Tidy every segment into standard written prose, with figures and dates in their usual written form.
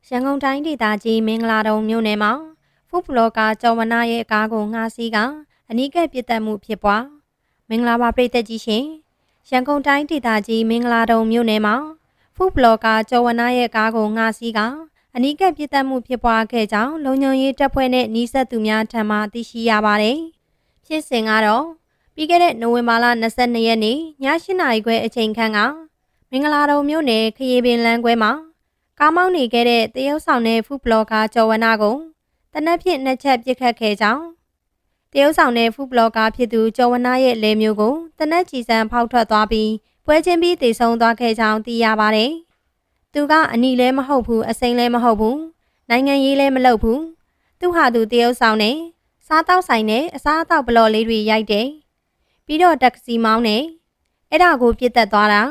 ရန်ကုန်တိုင်းဒေသကြီးမင်္ဂလာတုံမြို့နယ်မှာဖူးဘလော့ကာကျော်ဝနရဲ့ကားကိုငှားစီးကအနီးကပ်ပစ်တက်မှုဖြစ်ပွားမင်္ဂလာပါပရိသတ်ကြီးရှင်ရန်ကုန်တိုင်းဒေသကြီးမင်္ဂလာတုံမြို့နယ်မှာဖူးဘလော့ကာကျော်ဝနရဲ့ကားကိုငှားစီးကအနီးကပ်ပစ်တက်မှုဖြစ်ပွားခဲ့ကြောင်းလုံခြုံရေးတပ်ဖွဲ့နဲ့နှီးစပ်သူများထံမှသိရှိရပါတယ်ဖြစ်စဉ်ကတော့ပြီးခဲ့တဲ့နိုဝင်ဘာလ22ရက်နေ့ည8:00 နာရီခွဲအချိန်ခန့်ကမင်္ဂလာတုံမြို့နယ်ခရီးပင်လမ်းခွဲမှာကားမောင်းနေခဲ့တဲ့တရုတ်ဆောင်တဲ့ဖူးဘလော့ကာကျော်ဝနကိုတနက်ဖြန်နှစ်ချက်ပစ်ခတ်ခဲ့ကြောင်းတရုတ်ဆောင်တဲ့ဖူးဘလော့ကာဖြစ်သူကျော်ဝနရဲ့လယ်မျိုးကိုတနက်ကြည်စံဖောက်ထွက်သွားပြီးပွဲချင်းပြီးတည်ဆုံသွားခဲ့ကြောင်းသိရပါတယ်။သူကအနီလည်းမဟုတ်ဘူးအစိမ်းလည်းမဟုတ်ဘူးနိုင်ငံရေးလည်းမလုပ်ဘူးသူဟာသူတရုတ်ဆောင်နဲ့စားတောက်ဆိုင်နဲ့အစားအသောက်ဘလော့လေးတွေရိုက်တယ်ပြီးတော့တက္ကစီမောင်းနဲ့အဲ့ဒါကိုပြစ်တက်သွားတာ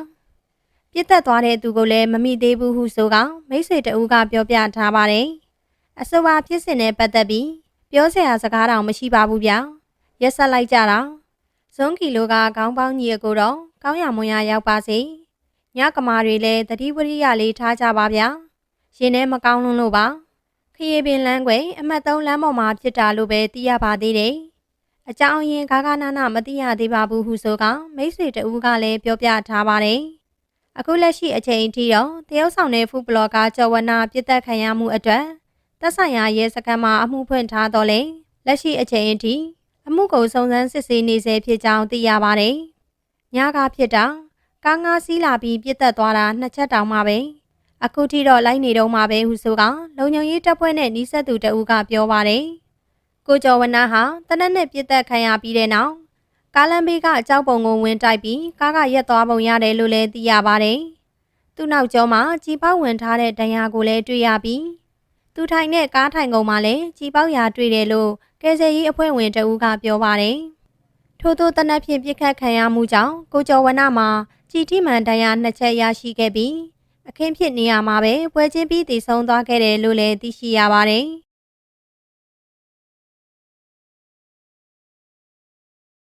ပြစ်တက်သွားတဲ့သူကိုလည်းမမိသေးဘူးဟုဆိုကမိတ်ဆွေတဦးကပြောပြထားပါတယ်။အဆိုပါဖြစ်စဉ်နဲ့ပတ်သက်ပြီးပြောစရာစကားတောင်မရှိပါဘူးဗျာ။ရက်ဆက်လိုက်ကြတာ။ဇွန်ကီလိုကခေါင်းပေါင်းကြီးအကိုတော့ကောင်းရမွန်ရရောက်ပါစေ။ညကမာတွေလည်းတတိဝရိယလေးထားကြပါဗျာ။ရင်ထဲမကောင်းလို့ပါ။ခရီးပင်လမ်းကွယ်အမှတ်3လမ်းပေါ်မှာဖြစ်တာလို့ပဲသိရပါသေးတယ်။အကြောင်းရင်းဂါဂနာနာမသိရသေးပါဘူးဟုဆိုကမိတ်ဆွေတဦးကလည်းပြောပြထားပါတယ်။အခုလက်ရှိအချိန်အထိတော့တရုတ်ဆောင်တဲ့ဖူးဘလော့ကာကျော်ဝနပြစ်တက်ခံရမှုအတွက်သက်ဆိုင်ရာရဲစခန်းမှာအမှုဖွင့်ထားတော့လေလက်ရှိအချိန်အထိအမှုကိုစုံစမ်းစစ်ဆေးနေဆဲဖြစ်ကြောင်းသိရပါတယ်။ညကဖြစ်တာကားငါးစီးလာပြီးပြစ်တက်သွားတာနှစ်ချက်တောင်မှပဲအခုထိတော့လိုက်နေတော့မှပဲဟုဆိုကလုံခြုံရေးတပ်ဖွဲ့နဲ့နှီးစပ်သူတဦးကပြောပါတယ်။ကိုကျော်ဝနဟာတနက်နဲ့ပြစ်တက်ခံရပြီးတဲ့နောက်ကားလမ်းဘေးကအကြောက်ပုံကိုဝင်တိုက်ပြီးကားကရက်သွားပုံရတယ်လို့လည်းသိရပါတယ်။သူ့နောက်ကျောမှာကြီးပေါက်ဝင်ထားတဲ့ဒဏ်ရာကိုလည်းတွေ့ရပြီးသူထိုင်တဲ့ကားထိုင်ကုန်မှာလည်းကြီးပေါက်ရာတွေ့တယ်လို့ကယ်ဆယ်ရေးအဖွဲ့ဝင်တဦးကပြောပါတယ်။ထို့သောတနက်ဖြန်ပြစ်ခတ်ခံရမှုကြောင့်ကိုကျော်ဝနမှာကြီးထိမှန်ဒဏ်ရာနှစ်ချက်ရရှိခဲ့ပြီးအခင်းဖြစ်နေရမှာပဲပွဲချင်းပြီးတည်ဆုံသွားခဲ့တယ်လို့လည်းသိရှိရပါတယ်။